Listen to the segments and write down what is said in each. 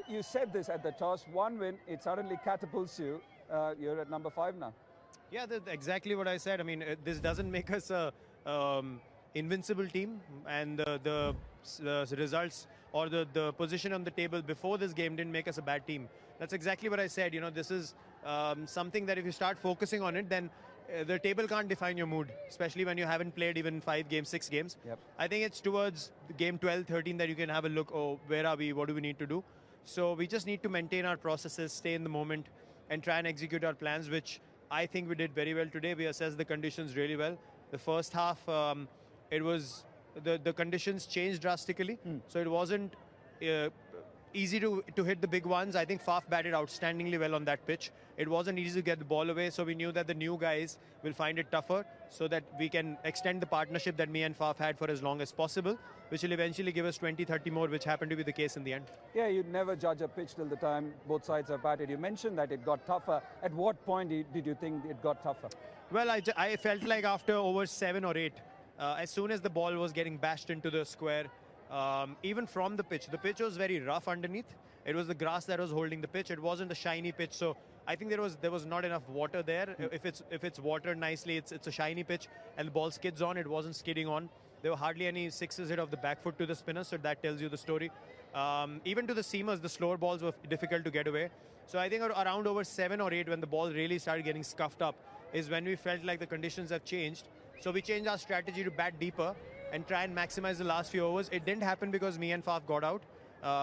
you said this at the toss. One win, it suddenly catapults you. You're at number 5 now. Yeah, that's exactly what I said. I mean, this doesn't make us a invincible team, and the results or the position on the table before this game didn't make us a bad team. That's exactly what I said. You know, this is something that if you start focusing on it, then the table can't define your mood, especially when you haven't played even 5 games, 6 games. Yep. I think it's towards the game 12, 13 that you can have a look, oh, where are we, what do we need to do? So we just need to maintain our processes, stay in the moment, and try and execute our plans, which I think we did very well today. We assessed the conditions really well. The first half, it was the conditions changed drastically, so it wasn't easy to hit the big ones. I think Faf batted outstandingly well on that pitch. It wasn't easy to get the ball away, so we knew that the new guys will find it tougher, so that we can extend the partnership that me and Faf had for as long as possible, which will eventually give us 20, 30 more, which happened to be the case in the end. Yeah, you'd never judge a pitch till the time both sides have batted. You mentioned that it got tougher. At what point did you think it got tougher? Well, I felt like after over 7 or 8, as soon as the ball was getting bashed into the square, even from the pitch was very rough underneath. It was the grass that was holding the pitch. It wasn't a shiny pitch, so I think there was not enough water there. If it's watered nicely, it's a shiny pitch, and the ball skids on. It wasn't skidding on. There were hardly any sixes hit off the back foot to the spinner, so that tells you the story. Even to the seamers, the slower balls were difficult to get away. So I think around over 7 or 8, when the ball really started getting scuffed up, is when we felt like the conditions have changed. So we changed our strategy to bat deeper and try and maximize the last few overs. It didn't happen because me and Faf got out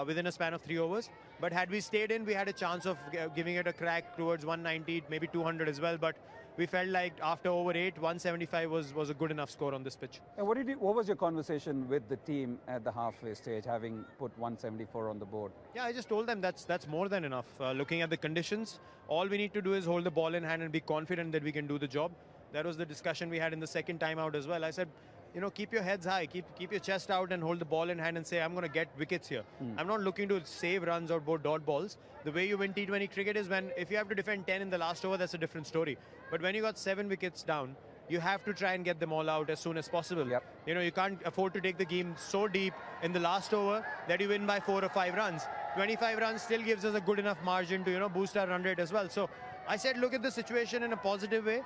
within a span of 3 overs. But had we stayed in, we had a chance of giving it a crack towards 190, maybe 200 as well. But we felt like after over 8, 175 was a good enough score on this pitch. And what was your conversation with the team at the halfway stage, having put 174 on the board? Yeah, I just told them that's more than enough. Looking at the conditions, all we need to do is hold the ball in hand and be confident that we can do the job. That was the discussion we had in the second time out as well. I said, you know, keep your heads high, keep your chest out and hold the ball in hand and say, I'm going to get wickets here. I'm not looking to save runs or dot balls. The way you win T20 cricket is if you have to defend 10 in the last over, that's a different story. But when you got 7 wickets down, you have to try and get them all out as soon as possible. Yep. You know, you can't afford to take the game so deep in the last over that you win by 4 or 5 runs. 25 runs still gives us a good enough margin to, you know, boost our run rate as well. So I said, look at the situation in a positive way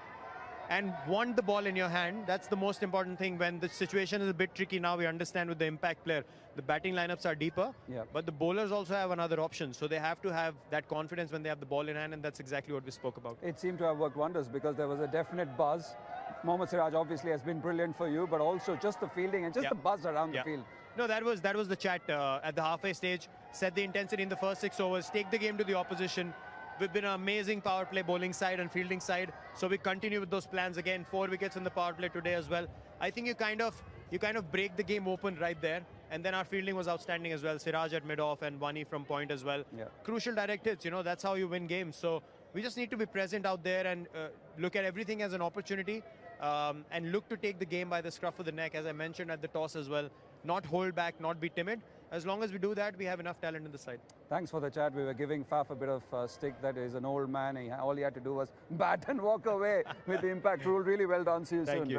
and want the ball in your hand. That's the most important thing. When the situation is a bit tricky now, we understand with the impact player, the batting lineups are deeper, but the bowlers also have another option. So they have to have that confidence when they have the ball in hand, and that's exactly what we spoke about. It seemed to have worked wonders because there was a definite buzz. Mohammad Siraj obviously has been brilliant for you, but also just the fielding and just the buzz around the field. No, that was the chat at the halfway stage. Set the intensity in the first 6 overs, take the game to the opposition. We've been an amazing power play bowling side and fielding side, so we continue with those plans again. 4 wickets in the power play today as well. I think you kind of break the game open right there, and then our fielding was outstanding as well. Siraj at mid-off and Wani from point as well. Crucial direct hits, you know, that's how you win games. So we just need to be present out there and look at everything as an opportunity and look to take the game by the scruff of the neck, as I mentioned at the toss as well. Not hold back, not be timid. As long as we do that, we have enough talent in the side. Thanks for the chat. We were giving Faf a bit of stick. That is an old man. All he had to do was bat and walk away with the impact rule. Really well done. See you soon. Thank you.